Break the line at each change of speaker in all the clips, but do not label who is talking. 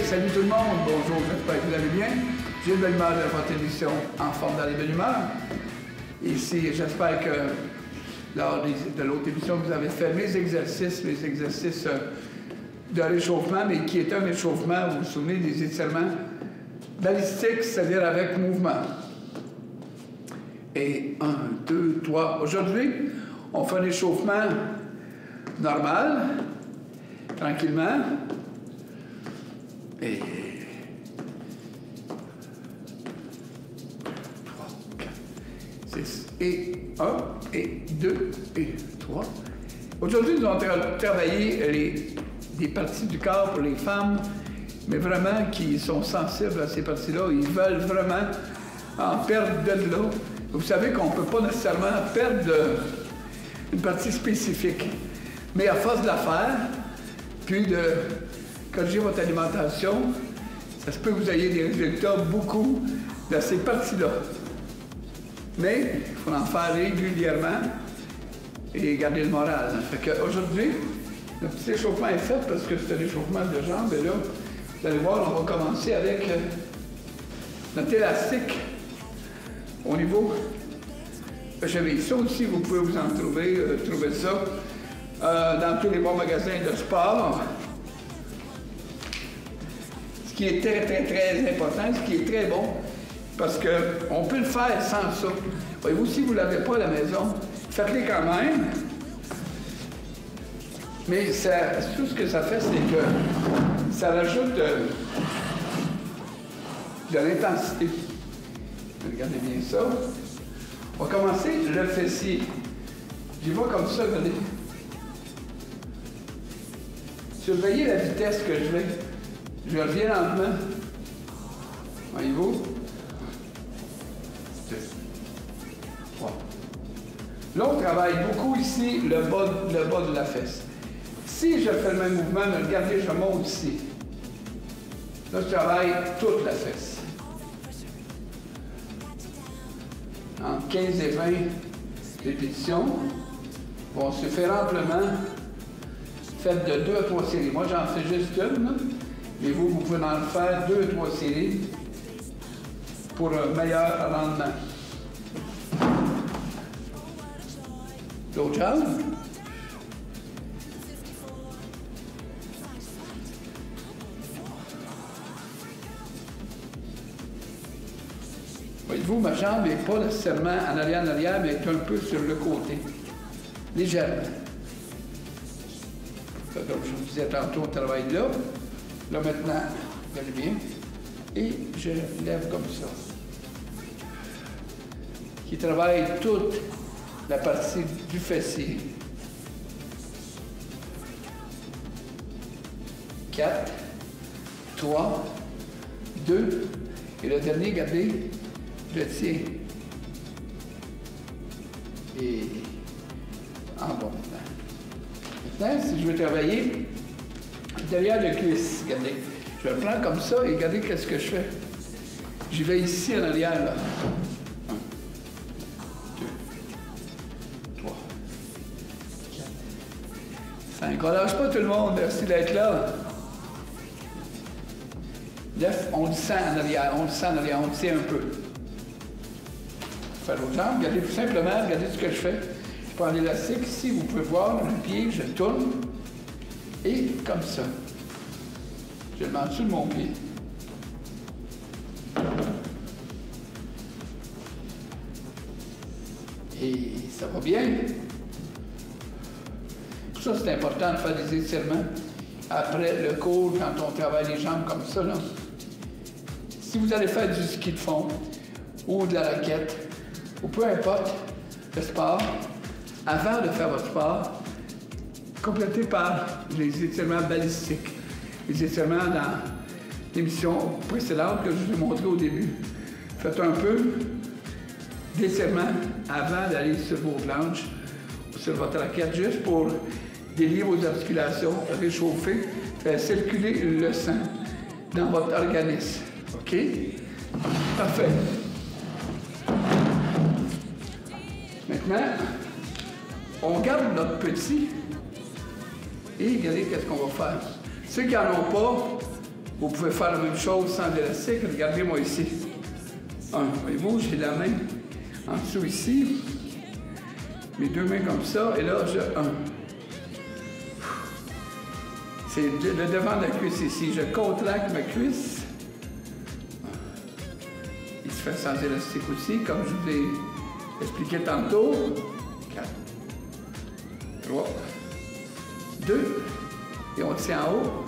salut tout le monde, bonjour, j'espère que vous allez bien. J'ai une belle humeur de votre émission En forme dans les bonnes humeurs. Ici, j'espère que lors de l'autre émission, vous avez fait mes exercices de réchauffement, mais qui est un réchauffement, vous vous souvenez, des étirements balistiques, c'est-à-dire avec mouvement. Et 1, 2, 3. Aujourd'hui, on fait un échauffement normal, tranquillement. Et 3, 4, 6, et 1, et 2, et 3. Aujourd'hui, nous allons travailler des parties du corps pour les femmes, mais vraiment qui sont sensibles à ces parties-là. Ils veulent vraiment en perdre de l'eau. Vous savez qu'on ne peut pas nécessairement perdre une partie spécifique, mais à force de la faire, puis de corriger votre alimentation, ça se peut que vous ayez des résultats beaucoup de ces parties-là. Mais il faut en faire régulièrement et garder le moral. Fait qu'aujourd'hui, le petit échauffement est fait parce que c'est un échauffement de jambes. Et là, vous allez voir, on va commencer avec notre élastique au niveau de la cheville. Ça aussi, vous pouvez vous en trouver ça dans tous les bons magasins de sport. Ce qui est très, très, très important, ce qui est très bon, parce qu'on peut le faire sans ça. Voyez-vous, si vous ne l'avez pas à la maison, faites-les quand même. Mais tout ce que ça fait, c'est que ça rajoute de l'intensité. Regardez bien ça. On va commencer le fessier. J'y vais comme ça, regardez. Surveillez la vitesse que je vais. Je reviens lentement. Voyez-vous? 2, 3. Là, on travaille beaucoup ici le bas de la fesse. Si je fais le même mouvement, mais regardez, je monte ici. Là, je travaille toute la fesse. Entre 15 et 20 répétitions. Bon, se fait amplement. Faites de 2 à 3 séries. Moi, j'en fais juste une, là. Mais vous pouvez en faire 2 à 3 séries pour un meilleur rendement. L'autre jambe. Voyez-vous, ma jambe n'est pas nécessairement en arrière, mais est un peu sur le côté. Légèrement. Comme je vous disais tantôt, on travaille là. Là, maintenant, regardez bien. Et je lève comme ça. Qui travaille toute la partie du fessier. 4, 3, 2, et le dernier, regardez, je tiens. Et en bon. Maintenant, si je veux travailler derrière le cuisse, regardez, je le prends comme ça et regardez qu'est-ce que je fais. Je vais ici en arrière, là. 1, 2, 3, 4, 5. On lâche pas tout le monde, merci d'être là. 9, on le sent en arrière, on le tient un peu. Faire l'autre jambe, regardez tout simplement, regardez ce que je fais. Je prends l'élastique, ici, vous pouvez voir, le pied, je tourne, et comme ça. Je le mets en dessous de mon pied. Et ça va bien. Pour ça, c'est important de faire des étirements après le cours, quand on travaille les jambes comme ça, là. Si vous allez faire du ski de fond ou de la raquette, ou peu importe le sport, avant de faire votre sport, complétez par les étirements balistiques. Les étirements dans l'émission précédente que je vous ai montré au début. Faites un peu d'étirement avant d'aller sur vos planches ou sur votre raquette, juste pour délier vos articulations, réchauffer, faire circuler le sang dans votre organisme. OK? Parfait. Maintenant, on garde notre petit et regardez qu'est-ce qu'on va faire. Ceux qui n'en ont pas, Vous pouvez faire la même chose sans élastique. Regardez-moi ici. 1. Voyez-vous, j'ai la main en dessous ici. Mes deux mains comme ça. Et là, je 1. C'est le devant de la cuisse ici. Je contracte ma cuisse. Il se fait sans élastique aussi, comme je vous ai expliqué tantôt. 4. 3. 2. Et on tient en haut.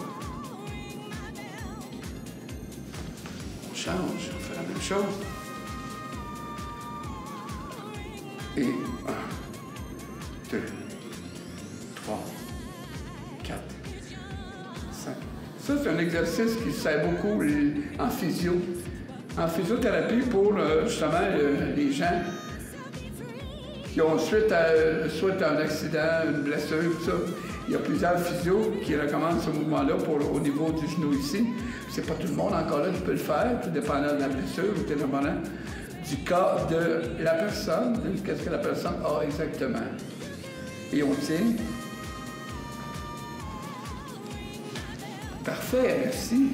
On change, on fait la même chose. Et 1, 2, 3, 4, 5. Ça, c'est un exercice qui sert beaucoup en physio. En physiothérapie pour justement les gens qui ont suite à un accident, une blessure, tout ça. Il y a plusieurs physios qui recommandent ce mouvement-là au niveau du genou ici. C'est pas tout le monde encore là qui peut le faire, tout dépendant de la blessure ou tout dépendant du cas de la personne, de qu'est-ce que la personne a exactement. Et on tient. Parfait, merci.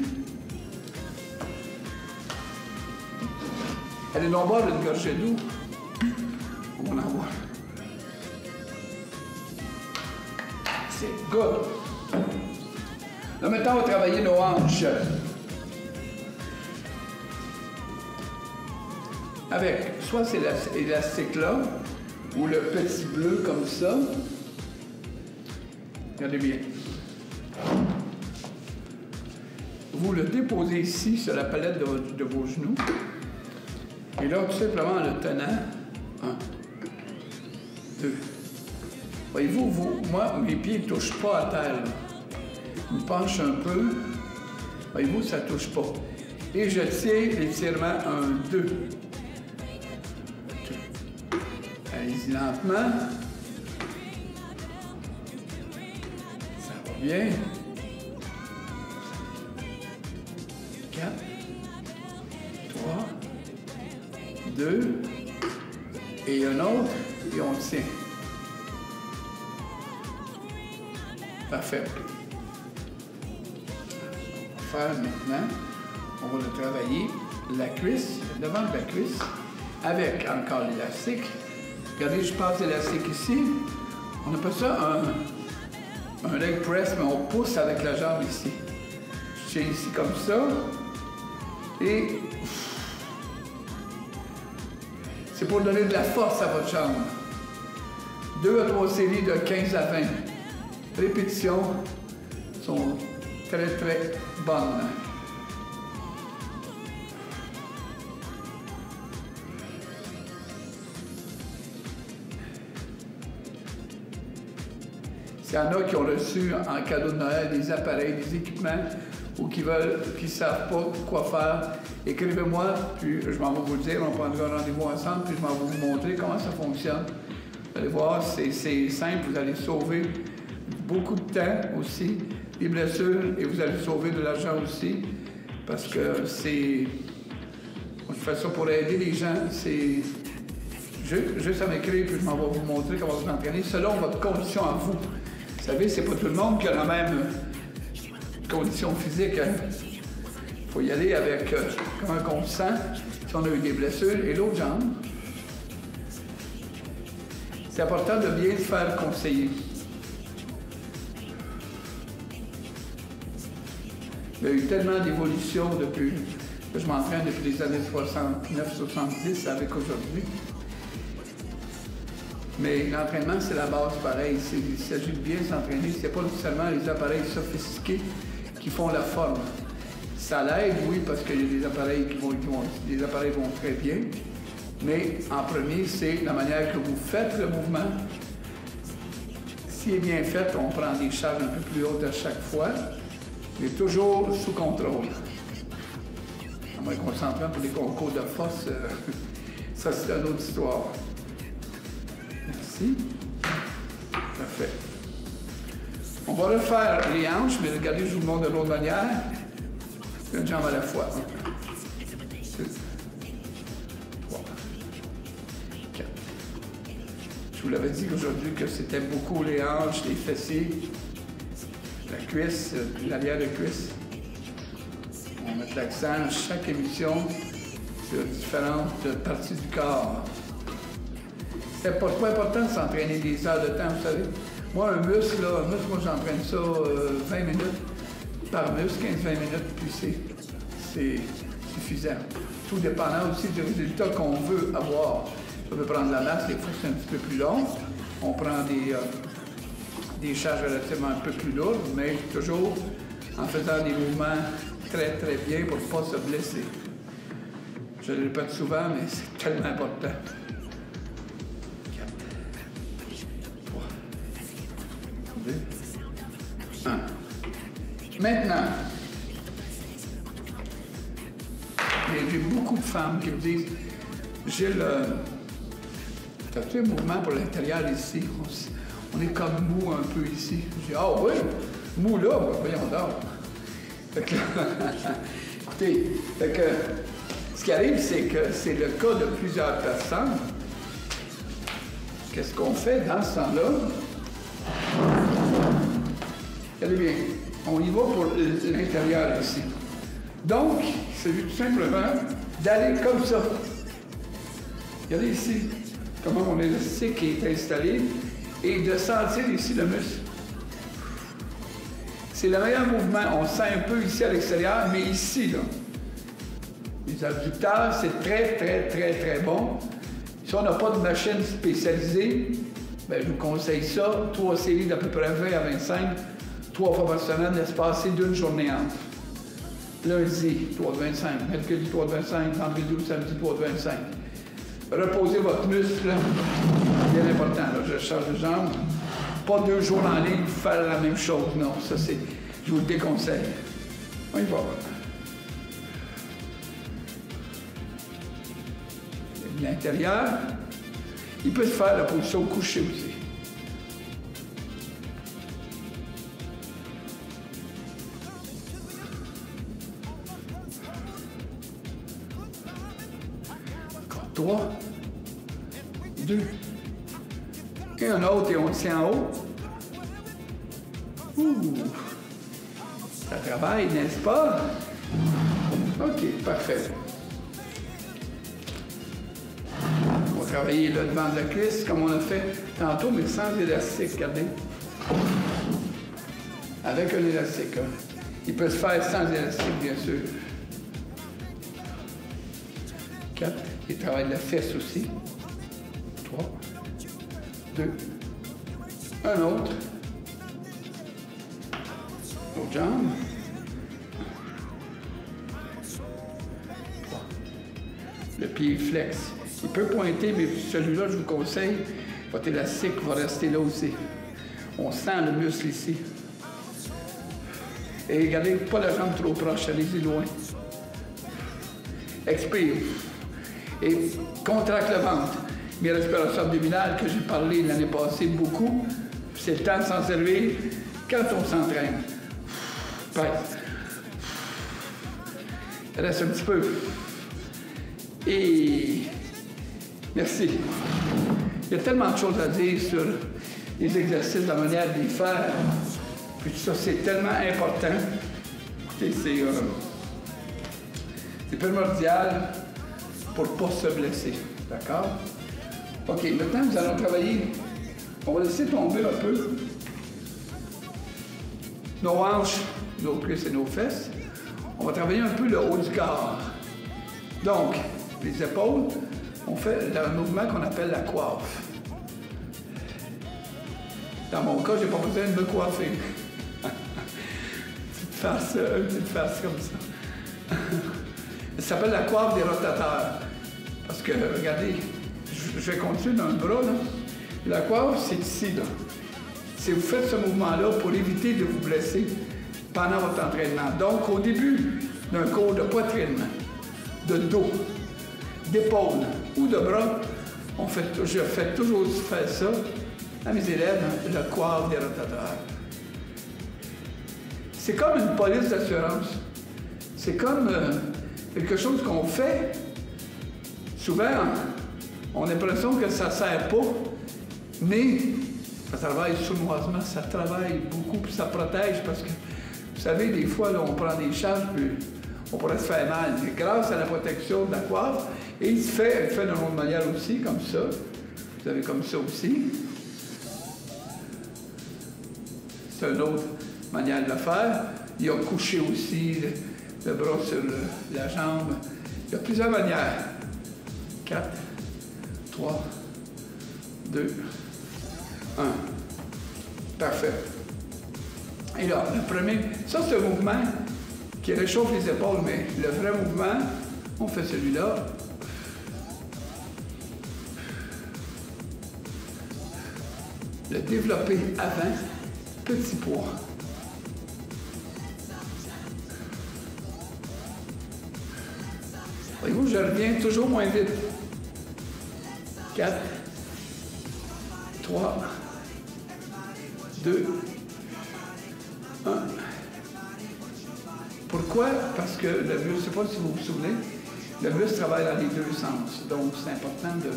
Allez, on boire une gorgée d'eau. On en boit. C'est good. Là, maintenant, on va travailler nos hanches. Avec soit cet élastique-là, ou le petit bleu comme ça. Regardez bien. Vous le déposez ici sur la palette de vos genoux. Et là, tout simplement en le tenant. 1, 2. Voyez-vous, moi, mes pieds ne touchent pas à terre. Je me penche un peu. Voyez-vous, ça ne touche pas. Et je tiens l'étirement 1, 2. Allez-y lentement. Ça va bien. 4, 3, 2, et un autre, et on tient. Parfait. On va faire maintenant, on va le travailler la cuisse, le devant de la cuisse, avec encore l'élastique. Regardez, je passe l'élastique ici. On appelle ça un leg press, mais on pousse avec la jambe ici. Je tiens ici comme ça. Et c'est pour donner de la force à votre jambe. 2 à 3 séries de 15 à 20 répétitions sont très, très bonnes. S'il y en a qui ont reçu en cadeau de Noël des appareils, des équipements, ou qui ne savent pas quoi faire, écrivez-moi, puis je m'en vais vous le dire, on prendra un rendez-vous ensemble, puis je m'en vais vous montrer comment ça fonctionne. Vous allez voir, c'est simple, vous allez sauver beaucoup de temps aussi, des blessures, et vous allez sauver de l'argent aussi, parce que c'est... Je fais ça pour aider les gens, c'est... Juste à m'écrire, puis je m'en vais vous montrer comment vous entraîner, selon votre condition à vous. Vous savez, c'est pas tout le monde qui a la même condition physique. Hein? Il faut y aller avec comment on se sent, si on a eu des blessures, et l'autre jambe. C'est important de bien se faire conseiller. Il y a eu tellement d'évolution depuis que je m'entraîne depuis les années 69-70 avec aujourd'hui. Mais l'entraînement, c'est la base pareil. Il s'agit de bien s'entraîner. Ce n'est pas nécessairement les appareils sophistiqués qui font la forme. Ça l'aide, oui, parce qu'il y a des appareils les appareils vont très bien. Mais en premier, c'est la manière que vous faites le mouvement. S'il est bien fait, on prend des charges un peu plus hautes à chaque fois, mais toujours sous contrôle. En me concentrant pour les concours de force, ça c'est une autre histoire. Merci. Parfait. On va refaire les hanches, mais regardez, je vous montre de l'autre manière. Une jambe à la fois. 1, 2, 3, 4. Je vous l'avais dit aujourd'hui que c'était beaucoup les hanches, les fessiers, la cuisse, l'arrière de cuisse. On met l'accent à chaque émission sur différentes parties du corps. C'est pas important de s'entraîner des heures de temps, vous savez. Moi, un muscle, moi j'entraîne ça 20 minutes par muscle, 15-20 minutes, puis c'est suffisant. Tout dépendant aussi du résultat qu'on veut avoir. Si on veut prendre la masse, des fois c'est un petit peu plus long. On prend des charges relativement un peu plus lourdes, mais toujours en faisant des mouvements très très bien pour ne pas se blesser. Je le répète souvent, mais c'est tellement important. 4, 3, 2, 1. Maintenant, j'ai beaucoup de femmes qui me disent « Gilles, tu as fait un mouvement pour l'intérieur ici. On est comme mou un peu ici. » Je dis « Ah oui, mou là, voyons donc. » Fait que écoutez, ce qui arrive, c'est que c'est le cas de plusieurs personnes. Qu'est-ce qu'on fait dans ce temps-là? Regardez bien, on y va pour l'intérieur ici. Donc, c'est tout simplement d'aller comme ça. Regardez ici comment mon élastique est installé et de sentir ici le muscle. C'est le meilleur mouvement. On sent un peu ici à l'extérieur, mais ici, là, les abducteurs, c'est très, très, très, très bon. Si on n'a pas de machine spécialisée, bien, je vous conseille ça. 3 séries d'à peu près 20 à 25, 3 fois par semaine, l'espace d'une journée entre. Lundi, 3 de 25, mercredi, 3 de 25, vendredi, 12, samedi, 3 de 25. Reposez votre muscle, bien important. Là, je change de jambe. Pas 2 jours en ligne pour faire la même chose. Non, ça c'est... Je vous le déconseille. On y va. L'intérieur, il peut se faire la position couchée aussi. Encore 3, 2, et un autre, et on le tient en haut. Ouh! Ça travaille, n'est-ce pas? OK, parfait. On va travailler le devant de la cuisse, comme on a fait tantôt, mais sans élastique, regardez. Avec un élastique. Hein. Il peut se faire sans élastique, bien sûr. 4. Il travaille la fesse aussi. 3. 2. Un autre. L'autre jambe. 3. Le pied flex. Il peut pointer, mais celui-là, je vous conseille, votre élastique va rester là aussi. On sent le muscle ici. Et gardez pas la jambe trop proche, allez-y loin. Expire. Et contracte le ventre. Mes respirations abdominales que j'ai parlé l'année passée beaucoup, c'est le temps de s'en servir quand on s'entraîne. Pèse. Reste un petit peu. Et merci. Il y a tellement de choses à dire sur les exercices, la manière de les faire. Puis tout ça, c'est tellement important. Écoutez, c'est primordial pour ne pas se blesser. D'accord? OK, maintenant, nous allons travailler. On va laisser tomber un peu nos hanches, nos cuisses et nos fesses. On va travailler un peu le haut du corps. Donc, les épaules, on fait un mouvement qu'on appelle la coiffe. Dans mon cas, je n'ai pas besoin de me coiffer. Une petite face comme ça. Ça s'appelle la coiffe des rotateurs. Parce que, regardez, je vais continuer dans le bras, là. La coiffe, c'est ici, là. Si vous faites ce mouvement-là pour éviter de vous blesser pendant votre entraînement. Donc, au début d'un cours de poitrine, de dos, d'épaule ou de bras, je fais toujours faire ça à mes élèves, la coiffe des rotateurs. C'est comme une police d'assurance. C'est comme quelque chose qu'on fait. Souvent, on a l'impression que ça ne sert pas, mais ça travaille sournoisement, ça travaille beaucoup, puis ça protège parce que, vous savez, des fois, là, on prend des charges, puis on pourrait se faire mal. Mais grâce à la protection de la coiffe, et il se fait d'une autre manière aussi, comme ça. Vous avez comme ça aussi. C'est une autre manière de le faire. Il y a couché aussi le bras sur la jambe. Il y a plusieurs manières. 4, 3, 2, 1. Parfait. Et là, le premier, ça c'est un mouvement qui réchauffe les épaules, mais le vrai mouvement, on fait celui-là. Le développer avant, petit poids. Voyez-vous, je reviens toujours moins vite. 4, 3, 2, 1. Pourquoi? Parce que le muscle, je ne sais pas si vous vous souvenez, le muscle travaille dans les deux sens. Donc, c'est important de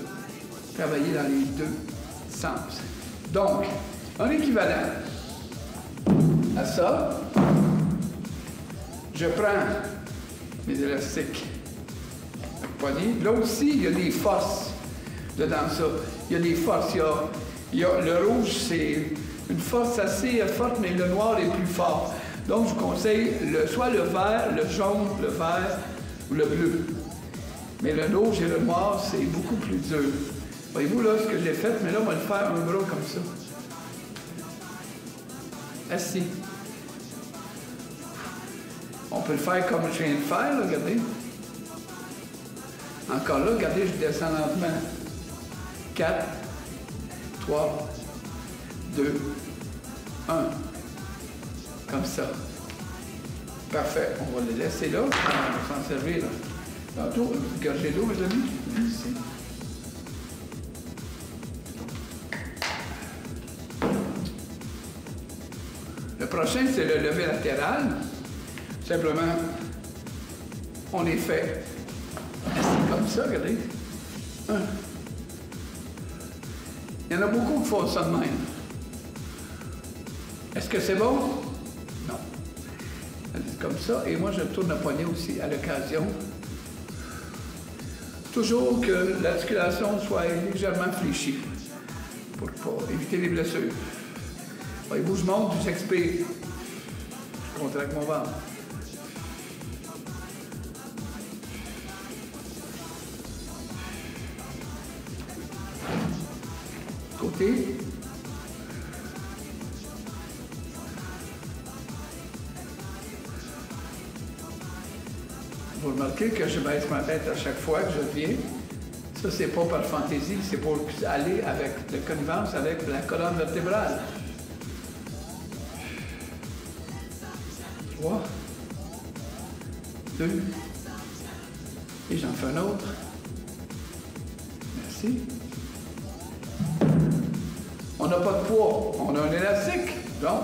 travailler dans les deux sens. Donc, un équivalent à ça, je prends mes élastiques avec poignée. Là aussi, il y a des forces dedans ça. Il y a des forces. Il y a le rouge, c'est une force assez forte, mais le noir est plus fort. Donc, je vous conseille soit le vert, le jaune, le vert ou le bleu. Mais le rouge et le noir, c'est beaucoup plus dur. Voyez-vous là ce que j'ai fait, mais là, on va le faire un bras comme ça. Assis. On peut le faire comme je viens de faire, là, regardez. Encore là, regardez, je descends lentement. 4, 3, 2, 1. Comme ça. Parfait. On va les laisser là. On va s'en servir là. Tantôt, une gorgée d'eau, mes amis. Ici. Le prochain, c'est le lever latéral. Simplement, on les fait assis comme ça, regardez. Il y en a beaucoup qui font ça de même. Est-ce que c'est bon? Non. Comme ça, et moi je tourne le poignet aussi à l'occasion. Toujours que l'articulation soit légèrement fléchie pour éviter les blessures. Voyez-vous, je monte, j'expire. Je contracte mon ventre. Côté. Vous remarquez que je baisse ma tête à chaque fois que je viens. Ça, c'est pas par fantaisie, c'est pour aller avec la connivence avec la colonne vertébrale. 3, 2, et j'en fais un autre. Merci. On n'a pas de poids, on a un élastique, donc.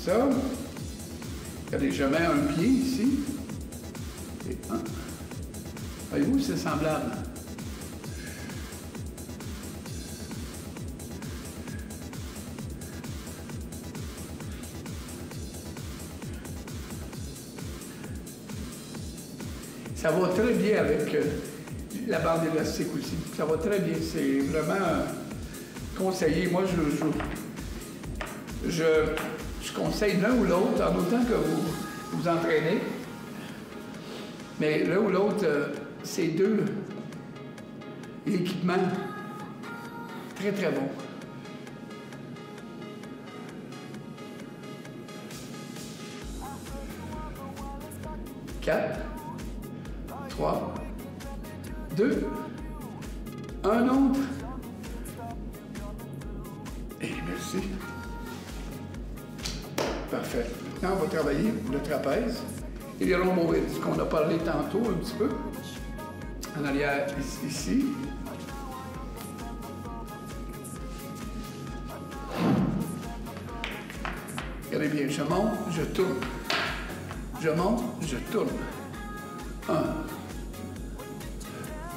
Ça. Regardez, je mets un pied ici. Et un. Voyez-vous, c'est semblable. Ça va très bien avec la bande élastique aussi. Ça va très bien. C'est vraiment conseillé. Moi, je conseille l'un ou l'autre, en autant que vous vous entraînez. Mais l'un ou l'autre, c'est deux équipements très, très bons. Quatre, 3, 2, un autre. Et merci. Parfait. Maintenant, on va travailler le trapèze et les rhomboïdes, ce qu'on a parlé tantôt un petit peu. En arrière, ici. Regardez bien, je monte, je tourne. Je monte, je tourne. 1,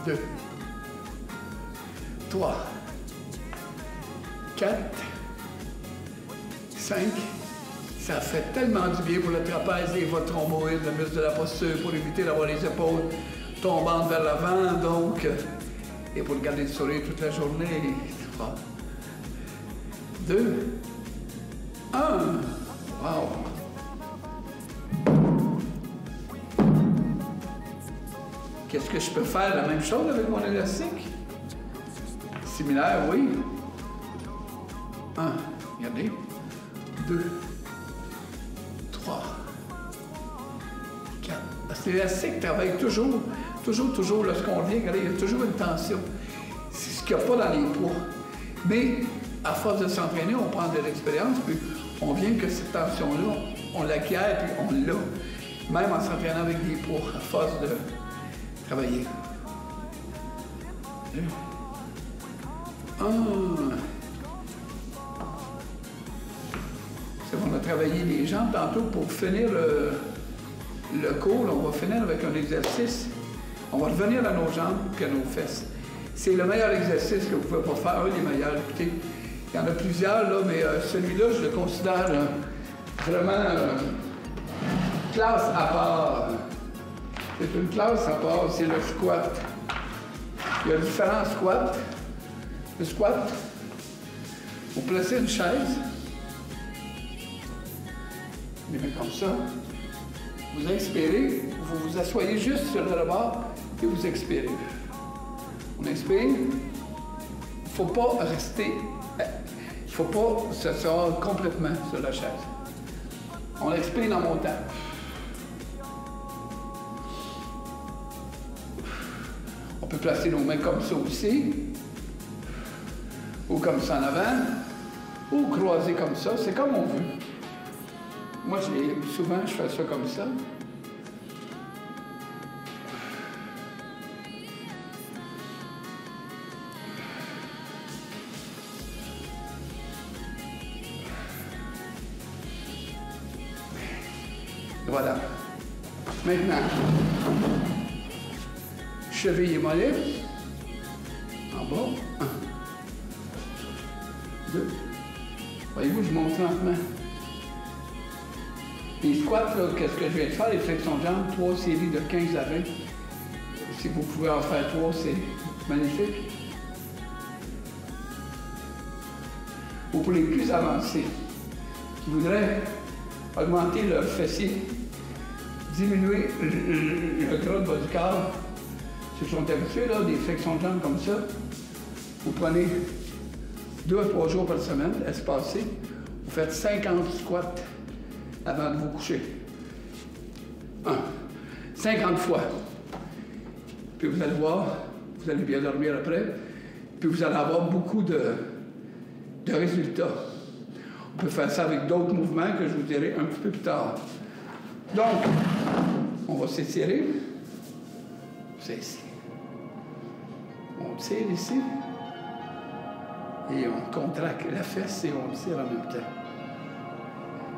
2, 3, 4, 5, Ça fait tellement du bien pour le trapèze, les voies rhomboïdes, le muscle de la posture, pour éviter d'avoir les épaules tombantes vers l'avant, donc, et pour garder le sourire toute la journée. 3, 2, 1. Wow! Qu'est-ce que je peux faire? La même chose avec mon élastique? Similaire, oui. 1, regardez. 2, 3, 4. Parce que l'élastique travaille toujours lorsqu'on vient, regardez, il y a toujours une tension. C'est ce qu'il n'y a pas dans les poids. Mais à force de s'entraîner, on prend de l'expérience, puis on vient que cette tension-là, on l'acquiert, puis on l'a. Même en s'entraînant avec des poids, à force de travailler. 2, 1. On a travaillé les jambes tantôt pour finir le cours. On va finir avec un exercice. On va revenir à nos jambes et à nos fesses. C'est le meilleur exercice que vous pouvez pas faire, un des meilleurs. Écoutez, il y en a plusieurs, là, mais celui-là, je le considère vraiment classe à part. C'est une classe à part, c'est le squat. Il y a différents squats. Le squat, vous placez une chaise, vous les mettez comme ça, vous inspirez, vous vous asseyez juste sur le rebord et vous expirez. On inspire, il ne faut pas rester, il ne faut pas s'asseoir complètement sur la chaise. On expire en montant. On peut placer nos mains comme ça aussi, ou comme ça en avant, ou croiser comme ça, c'est comme on veut. Moi, souvent, je fais ça comme ça. Voilà. Maintenant, cheville et mollet. En bas. 1, 2. Voyez-vous, je monte lentement. Les squats, qu'est-ce que je viens de faire? Les flexions de jambes, 3 séries de 15 à 20. Si vous pouvez en faire 3, c'est magnifique. Ou pour les plus avancés, qui voudraient augmenter leur fessier, diminuer le gras de bas du corps, ceux qui sont habitués, là, des flexions de jambes comme ça, vous prenez 2 à 3 jours par semaine, espacés, vous faites 50 squats avant de vous coucher. 50 fois. Puis vous allez voir, vous allez bien dormir après, puis vous allez avoir beaucoup de résultats. On peut faire ça avec d'autres mouvements que je vous dirai un petit peu plus tard. Donc, on va s'étirer. C'est ici. On tire ici. Et on contracte la fesse et on tire en même temps.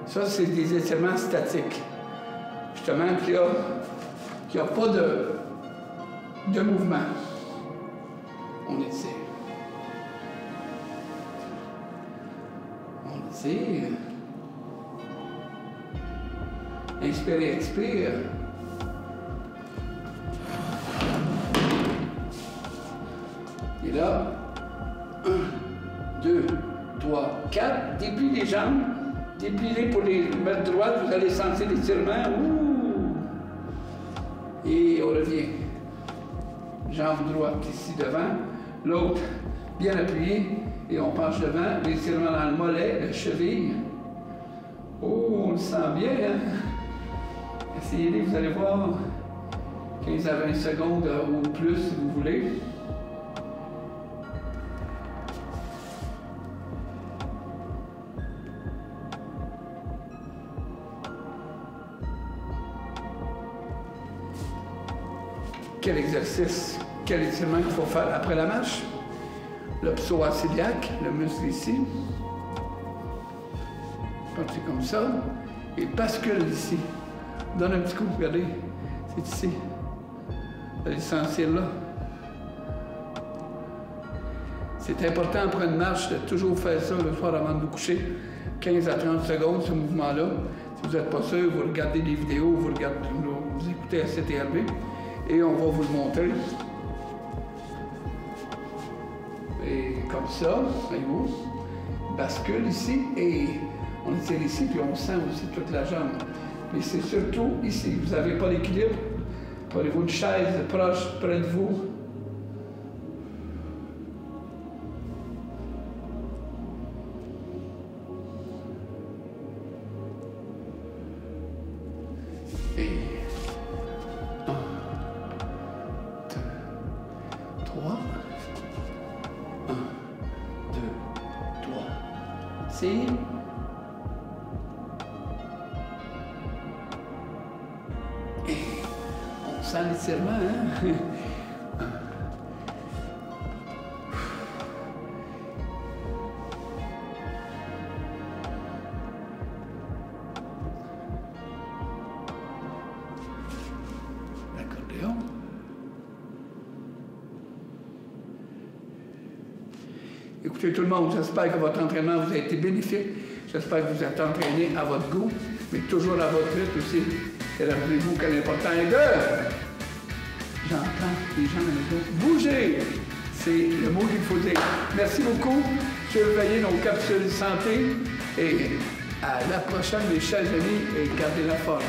Ça, c'est des étirements statiques. Justement, qu'il n'y a pas de mouvement. On étire. On étire. Inspirez, expire. Et là, 1, 2, 3, 4. Déplie les jambes. Dépliez pour les mettre droites. Vous allez sentir l'étirement. Et on revient. Jambe droite ici devant. L'autre bien appuyé. Et on penche devant. L'étirement dans le mollet, la cheville. Oh, on le sent bien, hein? Essayez-les, vous allez voir. 15 à 20 secondes ou plus, si vous voulez. Quel exercice, quel étirement qu'il faut faire après la marche? Le psoas-iliaque, le muscle ici. Partez comme ça. Et bascule ici. Donne un petit coup, regardez. C'est ici. Vous allez sentir là. C'est important après une marche de toujours faire ça le soir avant de vous coucher. 15 à 30 secondes, ce mouvement-là. Si vous n'êtes pas sûr, vous regardez les vidéos, vous écoutez ACTRB et on va vous le montrer. Et comme ça, voyez-vous, bascule ici et on étire ici, puis on sent aussi toute la jambe. Mais c'est surtout ici, vous n'avez pas l'équilibre. Prenez-vous une chaise proche près de vous. Et 1, 2, 3. 1, 2, 3. C'est... Et on sent l'étirement, hein? L'accordéon. Écoutez tout le monde, j'espère que votre entraînement vous a été bénéfique. J'espère que vous êtes entraîné à votre goût, mais toujours à votre rythme aussi. Et rappelez-vous que l'important est de... J'entends les gens à la maison bouger. C'est le mot qu'il faut dire. Merci beaucoup. Surveillez nos capsules santé et à la prochaine, mes chers amis, et gardez la forme.